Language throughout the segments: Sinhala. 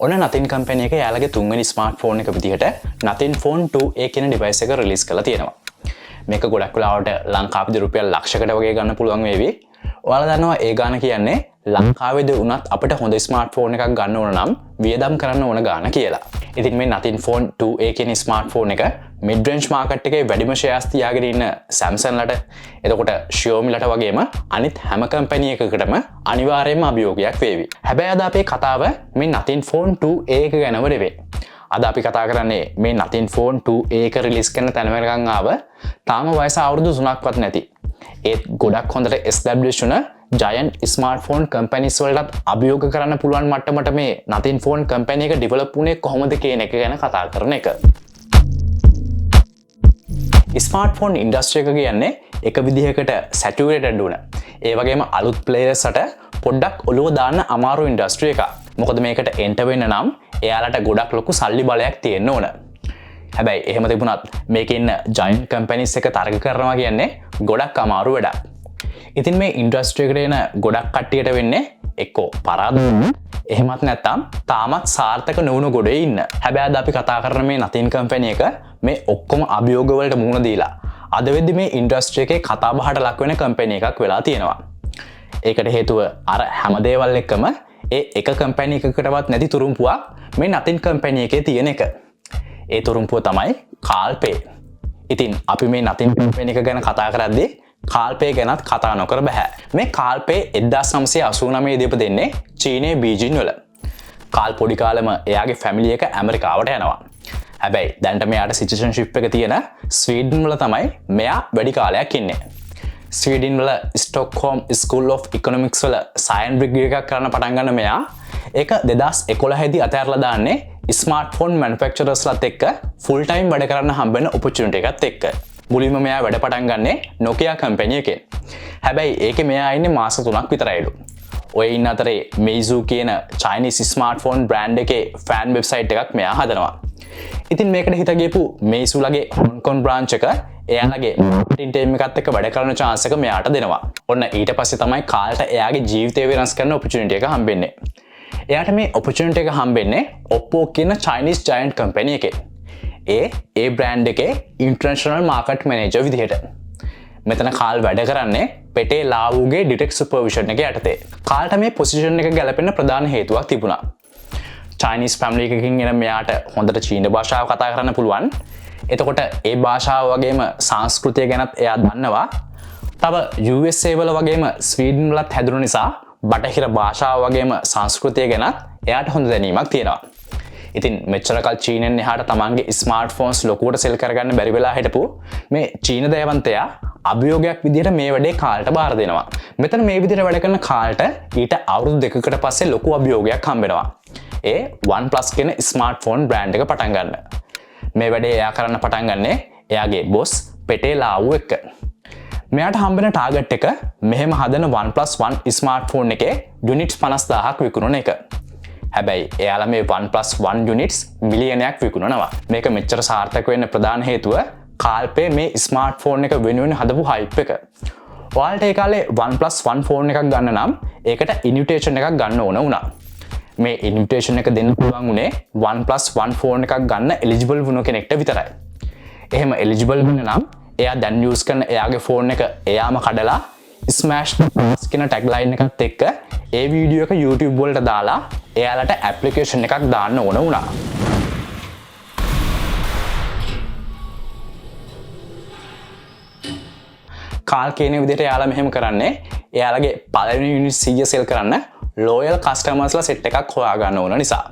ඔන්න Nothing කම්පැනි එක යාළගේ තුන්වෙනි ස්මාර්ට්ෆෝන් එක විදිහට Nothing Phone 2A කියන ඩිවයිස් එක රිලීස් කරලා තියෙනවා. මේක ගොඩක් වෙලාවට ලංකාවේදී රුපියල් ලක්ෂයකට වගේ ගන්න පුළුවන් වේවි. ඔයාලා දන්නවා ඒ ගාන කියන්නේ ලංකාවේදී වුණත් අපිට හොඳ ස්මාර්ට්ෆෝන් එකක් ගන්න ඕන නම් වියදම් කරන්න ඕන ගාන කියලා. ඉතින් මේ Nothing Phone 2A කියන ස්මාර්ට්ෆෝන් එක Midrange මාකට් එකේ වැඩිම ෂෙයාර්ස් තියාගෙන ඉන්න Samsung ලට එතකොට Xiaomi ලට වගේම අනිත් හැම කම්පැනි එකකටම අනිවාර්යයෙන්ම අභියෝගයක් වේවි. හැබැයි අද අපේ කතාව මේ Nothing Phone 2A එක ගැනම නෙවෙයි. අද අපි කතා කරන්නේ මේ Nothing Phone 2A එක රිලීස් කරන තැන වෙනකන් ආව තාම වයස අවුරුදු 3ක්වත් නැති. ඒත් ගොඩක් හොඳට establish වුණ giant smartphone companies වලට අභියෝග කරන්න පුළුවන් මට්ටමට මේ Nothing Phone company එක develop වුණේ කොහොමද කියන එක ගැන කතා කරන එක. ස්මාර්ට්ෆෝන් ඉන්ඩස්ට්‍රි එක කියන්නේ එක විදිහකට සැචුරේටඩ් වුණ. ඒ වගේම අලුත් ප්ලේයර්ස්ට පොඩ්ඩක් ඔළුව දාන්න අමාරු ඉන්ඩස්ට්‍රි එකක්. මොකද මේකට එන්ටර් වෙන්න නම් එයාලට ගොඩක් ලොකු සල්ලි බලයක් තියෙන්න ඕන. හැබැයි එහෙම තිබුණත් මේකේ ඉන්න ජයන්ට් කම්පැනිස් එක තරග කරනවා කියන්නේ ගොඩක් අමාරු වැඩක්. ඉතින් මේ ඉන්ඩස්ට්‍රි එකට එන ගොඩක් කට්ටියට වෙන්නේ එක්කෝ පරාද එහෙමත් නැත්නම් තාමත් සාර්ථක නොවුණු ගොඩේ ඉන්න. හැබැයි අද අපි කතා කරන මේ Nothing කම්පැනි එක මේ ඔක්කොම අභියෝග වලට මුහුණ දීලා අද වෙද්දි මේ ඉන්ඩස්ට්‍රි එකේ කතා බහට ලක් වෙන කම්පැනි එකක් වෙලා තියෙනවා. ඒකට හේතුව අර හැම දේවල් එක්කම ඒ එක කම්පැනි එකකටවත් නැති තුරුම්පුවක් මේ Nothing කම්පැනි එකේ තියෙන එක. ඒ තුරුම්පුව තමයි Carl Pei. ඉතින් අපි මේ Nothing කම්පැනි එක ගැන කතා කරද්දී Carl Pei ගැනත් කතා නොකර බෑ. මේ Carl Pei 1989 දී ඉපදෙන්නේ චීනයේ බීජින් වල. Carl පොඩි කාලෙම එයාගේ ෆැමිලි එක ඇමරිකාවට යනවා. හැබැයි දැන්ට මෙයාට සිටිසන්ෂිප් එක තියෙන ස්වීඩන් වල තමයි මෙයා වැඩි කාලයක් ඉන්නේ. ස්වීඩන් වල ස්ටොක්හෝම් ස්කූල් ඔෆ් ඉකොනොමික්ස් වල සයන්ස් ඩිග්‍රී එකක් කරන්න පටන් ගන්න මෙයා ඒක 2011 දී අතහැරලා දාන්නේ ස්මාර්ට්ෆෝන් මැනුෆැක්චරර්ස්ලාත් එක්ක ෆුල් ටයිම් වැඩ කරන්න හම්බෙන ඔපචුනිටි එකත් එක්ක. මුලින්ම මෙයා වැඩ පටන් ගන්නේ Nokia කම්පැනි එකේ. හැබැයි ඒකේ මෙයා ඉන්නේ මාස 3ක් විතරයිලු. ඔය ඉන්න අතරේ Meizu කියන Chinese smartphone brand එකේ fan website එකක් මෙයා හදනවා. ඉතින් මේකට හිත ගියපු Meizu ලගේ Hong Kong branch එක එයාලගේ marketing team එකත් එක්ක වැඩ කරන chance එක මෙයාට දෙනවා. ඔන්න ඊට පස්සේ තමයි කාල්ට එයාගේ ජීවිතය වෙනස් කරන opportunity එක හම්බෙන්නේ. එයාට මේ opportunity එක හම්බෙන්නේ Oppo කියන Chinese giant company එකේ. ඒ බ්‍රෑන්ඩ් එකේ ඉන්ටර්නැෂනල් මාකට් මැනේජර් විදිහට. මෙතන කාල් වැඩ කරන්නේ පෙටේ ලාවුගේ ඩිටෙක්ට් සුපර්විෂන් එක යටතේ. කාල්ට මේ පොසිෂන් එක ගැලපෙන්න ප්‍රධාන හේතුවක් තිබුණා. චයිනීස් ෆැමිලි එකකින් එන මෙයාට හොඳට චීන භාෂාව කතා කරන්න පුළුවන්. එතකොට ඒ භාෂාව වගේම සංස්කෘතිය ගැනත් එයා දන්නවා. තව USA වල වගේම ස්වීඩන් වලත් හැදුණු නිසා බටහිර භාෂාව වගේම සංස්කෘතිය ගැනත් එයාට හොඳ දැනීමක් තියෙනවා. ඉතින් මෙච්චරකල් චීනෙන් එහාට තමන්ගේ ස්මාර්ට්ෆෝන්ස් ලොකුවට සෙල් කරගන්න බැරි වෙලා හිටපු මේ චීන දයවන්තයා අභියෝගයක් විදිහට මේ වැඩේ කාල්ට බාර දෙනවා. මෙතන මේ විදිහට වැඩ කරන කාල්ට ඊට අවුරුදු දෙකකට පස්සේ ලොකු අභියෝගයක් හම්බෙනවා. ඒ OnePlus කියන ස්මාර්ට්ෆෝන් බ්‍රෑන්ඩ් එක පටන් ගන්න. මේ වැඩේ එයා කරන්න පටන් ගන්නේ එයාගේ බොස් පෙටේ ලාවු එක්ක. මෙයාට හම්බෙන ටාගට් එක මෙහෙම හදන OnePlus One ස්මාර්ට්ෆෝන් එකේ යුනිට්ස් 50000ක් විකුණන එක. හැබැයි එයාලා මේ OnePlus One units මිලියනයක් විකුණනවා. මේක මෙච්චර සාර්ථක වෙන්න ප්‍රධාන හේතුව Carl Pei මේ ස්මාර්ට්ෆෝන් එක වෙනුවෙන් හදපු hype එක. ඔයාලට ඒ කාලේ OnePlus One ෆෝන් එකක් ගන්න නම් ඒකට invitation එකක් ගන්න ඕන වුණා. මේ invitation එක දෙන්න පුළුවන් උනේ OnePlus One ෆෝන් එකක් ගන්න eligible වුණ කෙනෙක්ට විතරයි. එහෙම eligible වෙන්න නම් එයා දැන් use කරන එයාගේ ෆෝන් එක එයාම කඩලා smash the pass කියන tagline එකත් එක්ක ඒ වීඩියෝ එක YouTube වලට දාලා එයාලට application එකක් දාන්න ඕන වුණා. කාල් කියන විදිහට එයාලා මෙහෙම කරන්නේ එයාලගේ පළවෙනි යුනිට් 100 සෙල් කරන්න loyal customers set එකක් හොයා ගන්න ඕන නිසා.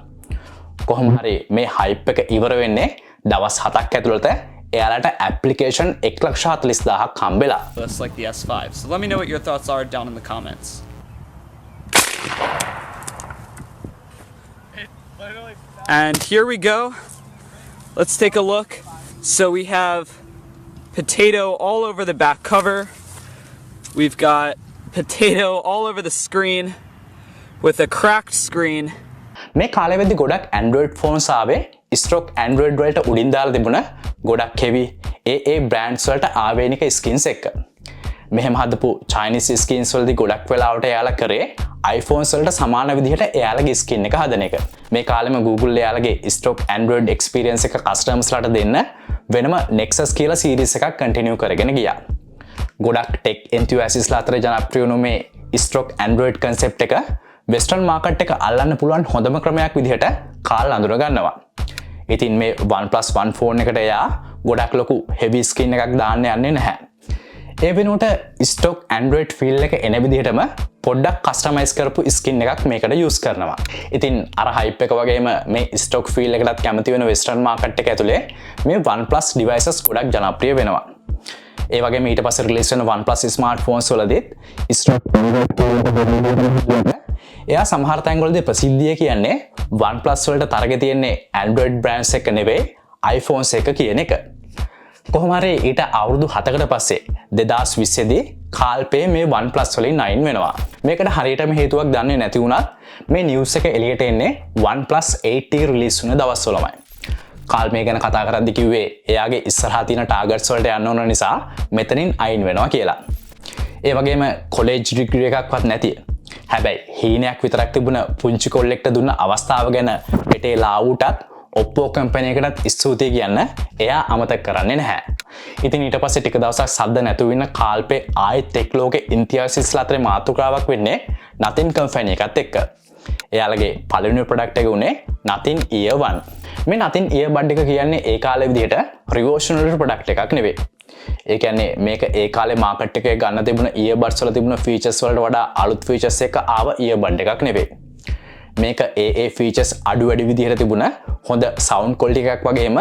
කොහොම හරි මේ hype එක ඉවර වෙන්නේ දවස් 7ක් ඇතුළත එයාලට application 1,40,000ක් හම්බෙලා. Just like the S5. So let me know what your thoughts are down in the comments. And here we go. Let's take a look. So we have potato all over the back cover. We've got potato all over the screen with a cracked screen. මේ කාලේ වෙද්දි ගොඩක් Android phones ආවේ stock Android වලට උඩින් දාලා තිබුණ ගොඩක් heavy ඒ brands වලට ආවේනික skins එක. මෙහෙම හදපු Chinese skins වලදී ගොඩක් වෙලාවට එයාලා කරේ iPhones වලට සමාන විදිහට එයාලගේ skin එක හදන එක. මේ කාලෙම Google එයාලගේ stock Android experience එක customers ලාට දෙන්න වෙනම Nexus කියලා series එකක් continue කරගෙන ගියා. ගොඩක් tech enthusiasts ලා අතර ජනප්‍රිය වුණු මේ stock Android concept එක western market එක අල්ලන්න පුළුවන් හොඳම ක්‍රමයක් විදිහට කාල් අඳුර ගන්නවා. ඉතින් මේ OnePlus One phone එකට එයා ගොඩක් ලොකු heavy skin එකක් දාන්න යන්නේ නැහැ. ඒ වෙනුවට stock Android feel එක එන විදිහටම පොඩ්ඩක් customize කරපු skin එකක් මේකට use කරනවා. ඉතින් අර hype එක වගේම මේ stock feel එකටත් කැමති වෙන western market එක ඇතුලේ මේ OnePlus devices ගොඩක් ජනප්‍රිය වෙනවා. ඒ වගේම ඊට පස්සේ release වෙන OnePlus smartphones වලදීත් stock Android feel එක දෙන්න එයා සමහර තැන්වලදී ප්‍රසිද්ධිය කියන්නේ OnePlus වලට තරගෙ තියෙන්නේ Android brands එක නෙවෙයි iPhones එක කියන එක. කොහොම හරි ඊට අවුරුදු 7කට පස්සේ 2020 දී Carl Pei මේ OnePlus වලින් 9 වෙනවා. මේකට හරියටම හේතුවක් දන්නේ නැති වුණත් මේ news එක එළියට එන්නේ OnePlus 8T release වුණ දවස්වලමයි. Carl Pei ගැන කතා කරද්දී කිව්වේ එයාගේ ඉස්සරහා තියෙන targets වලට යන්න ඕන නිසා මෙතනින් අයින් වෙනවා කියලා. ඒ වගේම college degree එකක්වත් නැති හැබැයි හීනයක් විතරක් තිබුණ පුංචි කොල්ලෙක්ට දුන්න අවස්ථාව ගැන පිටේ ලාවුටත් Oppo කම්පැනි එකටත් ස්තුතියි කියන්න එයා අමතක කරන්නේ නැහැ. ඉතින් ඊට පස්සේ ටික දවසක් සද්ද නැතුව ඉන්න Carl Pei ආයෙත් ටෙක් ලෝකේ enthusiasts ලා අතරේ මාතෘකාවක් වෙන්නේ Nothing කම්පැනි එකත් එක්ක. එයාලගේ පළවෙනි ප්‍රොඩක්ට් එක උනේ Nothing Ear 1. මේ Nothing Earbud එක කියන්නේ ඒ කාලේ විදිහට revolutionary ප්‍රොඩක්ට් එකක් නෙවෙයි. ඒ කියන්නේ මේක ඒ කාලේ මාකට් එකේ ගන්න තිබුණ earbuds වල තිබුණ features වලට වඩා අලුත් features එක ආව earbud එකක් නෙවෙයි. මේක ඒ features අඩු වැඩි විදිහට තිබුණ හොඳ sound quality එකක් වගේම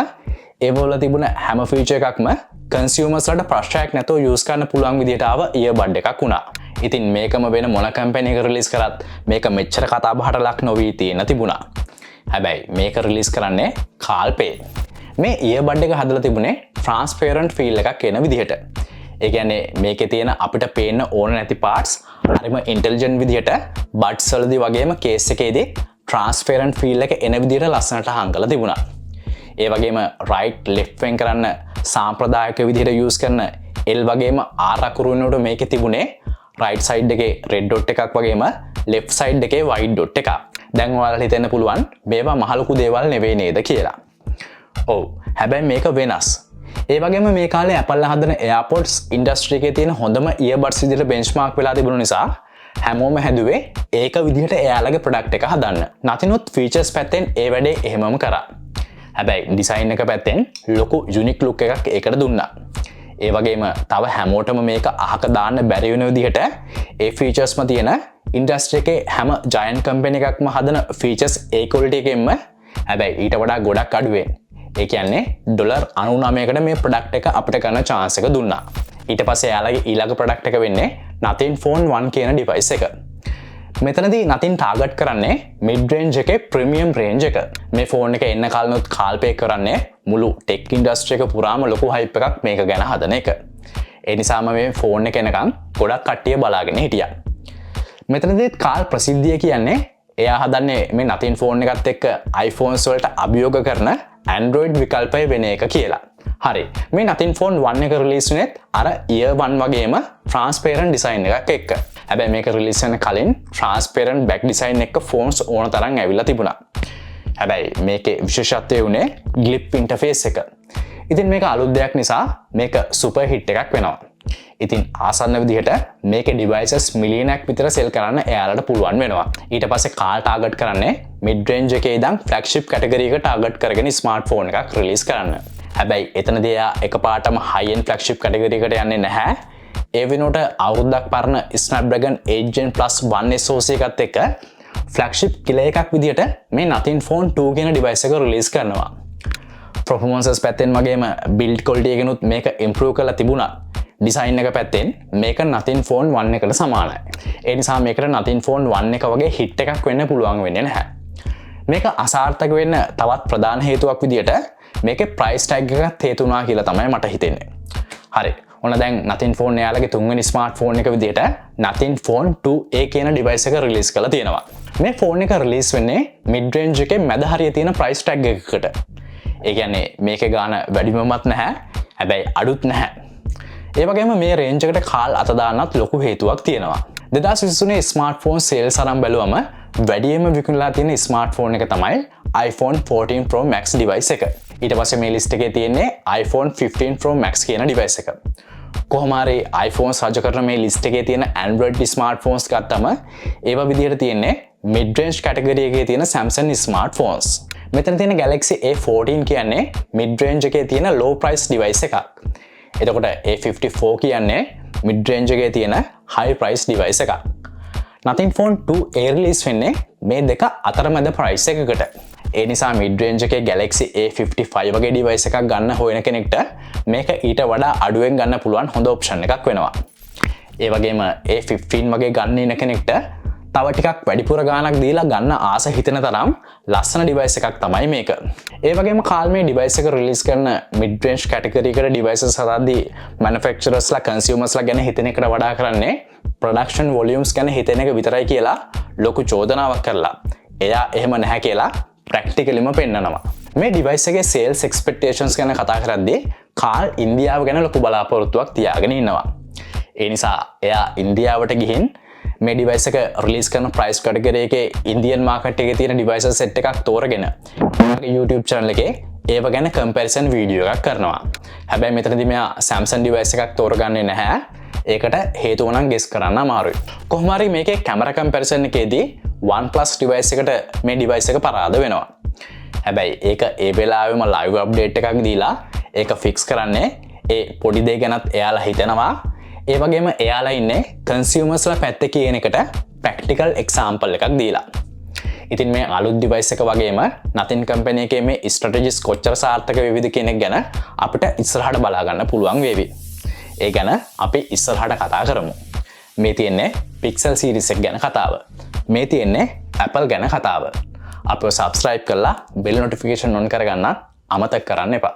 ඒ වල තිබුණ හැම feature එකක්ම consumers වලට ප්‍රශ්නයක් නැතුව use කරන්න පුළුවන් විදිහට ආව earbud එකක් වුණා. ඉතින් මේකම වෙන මොන කම්පැනි එක release කරත් මේක මෙච්චර කතා බහට ලක් නොවි තියෙන තිබුණා. හැබැයි මේක release කරන්නේ Carl Pei. මේ earbud එක හදලා තිබුණේ transparent feel එකක් එන විදිහට. ඒ කියන්නේ මේකේ තියෙන අපිට පේන්න ඕන නැති parts හරිම intelligent විදිහට buds වලදී වගේම case එකේදී transparent feel එක එන විදිහට ලස්සනට හංගලා තිබුණා. ඒ වගේම right left වෙන් කරන්න සාම්ප්‍රදායික විදිහට use කරන L වගේම R අකුරු වෙනුවට මේකේ තිබුණේ right side එකේ red dot එකක් වගේම left side එකේ white dot එකක්. දැන් ඔයාලට හිතෙන්න පුළුවන් මේවා මහ ලොකු දේවල් නෙවෙයි නේද කියලා. ඔව් හැබැයි මේක වෙනස්. ඒ වගේම මේ කාලේ Apple හදන AirPods industry එකේ තියෙන හොඳම earbuds විදිහට benchmark වෙලා තිබුණු නිසා හැමෝම හැදුවේ ඒක විදිහට එයාලගේ product එක හදන්න. නැතිනොත් features පැත්තෙන් ඒ වැඩේ එහෙමම කරා. හැබැයි design එක පැත්තෙන් ලොකු unique look එකක් ඒකට දුන්නා. ඒ වගේම තව හැමෝටම මේක අහක දාන්න බැරි වෙන විදිහට ඒ featuresම තියෙන industry එකේ හැම giant company එකක්ම හදන features ඒ quality එකෙන්ම හැබැයි ඊට වඩා ගොඩක් අඩුවෙන් ඒ කියන්නේ $99කට මේ ප්‍රොඩක්ට් එක අපිට ගන්න chance එක දුන්නා. ඊට පස්සේ එයාලගේ ඊළඟ ප්‍රොඩක්ට් එක වෙන්නේ Nothing Phone 1 කියන device එක. මෙතනදී Nothing target කරන්නේ Midrange එකේ premium range එක. මේ phone එක එන්න කලිනුත් Carl Pei කරන්නේ මුළු tech industry එක පුරාම ලොකු hype එකක් මේක ගැන හදන එක. ඒ නිසාම මේ phone එක එනකන් ගොඩක් කට්ටිය බලාගෙන හිටියා. මෙතනදී Carl ප්‍රසිද්ධිය කියන්නේ එයා හදන්නේ මේ Nothing Phone එකත් එක්ක iPhones වලට අභියෝග කරන Android විකල්පය වෙන එක කියලා. හරි. මේ Nothing Phone 1 එක release වුණෙත් අර Ear 1 වගේම transparent design එකක් එක්ක. හැබැයි මේක release වෙන කලින් transparent back design එක phones ඕන තරම් ඇවිල්ලා තිබුණා. හැබැයි මේකේ විශේෂත්වය උනේ glip interface එක. ඉතින් මේක අලුත් දෙයක් නිසා මේක super hit එකක් වෙනවා. ඉතින් ආසන්න විදිහට මේකේ devices මිලියනයක් විතර sell කරන්න එයාලට පුළුවන් වෙනවා. ඊට පස්සේ Carl target කරන්නේ mid range එකේ ඉඳන් flagship category එක target කරගෙන smartphone එකක් release කරන්න. හැබැයි එතනදී එයා එකපාරටම high end flagship category එකට යන්නේ නැහැ. ඒ වෙනුවට අවුරුද්දක් පරණ Snapdragon 8 Gen Plus 1 SoC එකත් එක්ක flagship killer එකක් විදිහට මේ Nothing Phone 2 කියන device එක release කරනවා. performances පැත්තෙන් වගේම build quality එකනොත් මේක improve කරලා තිබුණා. design එක පැත්තෙන් මේක Nothing Phone 1 එකට සමානයි. ඒ නිසා මේකට Nothing Phone 1 එක වගේ hit එකක් වෙන්න පුළුවන් වෙන්නේ නැහැ. මේක අසාර්ථක වෙන්න තවත් ප්‍රධාන හේතුවක් විදිහට මේකේ price tag එකත් හේතු වුණා කියලා තමයි මට හිතෙන්නේ. හරි. ඔන්න දැන් Nothing Phone එයාලගේ තුන්වෙනි smartphone එක විදිහට Nothing Phone 2A කියන device එක release කරලා තියෙනවා. මේ phone එක release වෙන්නේ mid range එකේ මැද හරිය තියෙන price tag එකකට. ඒ කියන්නේ මේකේ ගාන වැඩිමමත් නැහැ. හැබැයි අඩුත් නැහැ. ඒ වගේම මේ රේන්ජ් එකට කාල් අත දාන්නත් ලොකු හේතුවක් තියෙනවා. 2023 ස්මාර්ට්ෆෝන් සේල්ස් අරන් බැලුවම වැඩියෙන්ම විකුණලා තියෙන ස්මාර්ට්ෆෝන් එක තමයි iPhone 14 Pro Max device එක. ඊට පස්සේ මේ ලිස්ට් එකේ තියෙන්නේ iPhone 15 Pro Max කියන device එක. කොහොම හරි iPhones රජ කරන මේ ලිස්ට් එකේ තියෙන Android smartphones ගත්තම ඒවා විදිහට තියෙන්නේ mid-range category එකේ තියෙන Samsung smartphones. මෙතන තියෙන Galaxy A14 කියන්නේ mid-range එකේ තියෙන low price device එකක්. එතකොට A54 කියන්නේ mid-range එකේ තියෙන high price device එකක්. Nothing Phone 2 air release වෙන්නේ මේ දෙක අතරමැද price එකකට. ඒ නිසා mid-range එකේ Galaxy A55 වගේ device එකක් ගන්න හොයන කෙනෙක්ට මේක ඊට වඩා අඩුවෙන් ගන්න පුළුවන් හොඳ option එකක් වෙනවා. ඒ වගේම A15 වගේ ගන්න ඉන්න කෙනෙක්ට තව ටිකක් වැඩිපුර ගාණක් දීලා ගන්න ආස හිතෙන තරම් ලස්සන device එකක් තමයි මේක. ඒ වගේම කාල් මේ device එක release කරන mid-range category එකට devices හදද්දී manufacturers ලා consumers ලා ගැන හිතන එකට වඩා කරන්නේ production volumes ගැන හිතන එක විතරයි කියලා ලොකු චෝදනාවක් කරලා එයා එහෙම නැහැ කියලා ප්‍රැක්ටිකලිම පෙන්නනවා. මේ device එකේ sales expectations ගැන කතා කරද්දී කාල් ඉන්දියාව ගැන ලොකු බලාපොරොත්තුවක් තියාගෙන ඉන්නවා. ඒ නිසා එයා ඉන්දියාවට ගිහින් මේ device එක release කරන price category එකේ Indian market එකේ තියෙන devices set එකක් තෝරගෙන මගේ YouTube channel එකේ ඒව ගැන comparison video එකක් කරනවා. හැබැයි මෙතනදී මෙයා Samsung device එකක් තෝරගන්නේ නැහැ. ඒකට හේතුව නම් guess කරන්න අමාරුයි. කොහොම හරි මේකේ camera comparison එකේදී OnePlus device එකට මේ device එක පරාද වෙනවා. හැබැයි ඒක ඒ වෙලාවෙම live update එකක් දීලා ඒක fix කරන්නේ ඒ පොඩි දේ ගැනත් එයාලා හිතනවා. ඒ වගේම එයාලා ඉන්නේ කන්සියුමර්ස්ලා පැත්තේ කියන එකට ප්‍රැක්ටිකල් එක්සැම්පල් එකක් දීලා. ඉතින් මේ අලුත් device එක වගේම Nothing company එකේ මේ strategies කොච්චර සාර්ථක වේවිද කියන එක ගැන අපිට ඉස්සරහට බලා ගන්න පුළුවන් වේවි. ඒ ගැන අපි ඉස්සරහට කතා කරමු. මේ තියෙන්නේ Pixel series එක ගැන කතාව. මේ තියෙන්නේ Apple ගැන කතාව. අපිව subscribe කරලා bell notification on කරගන්න අමතක කරන්න එපා.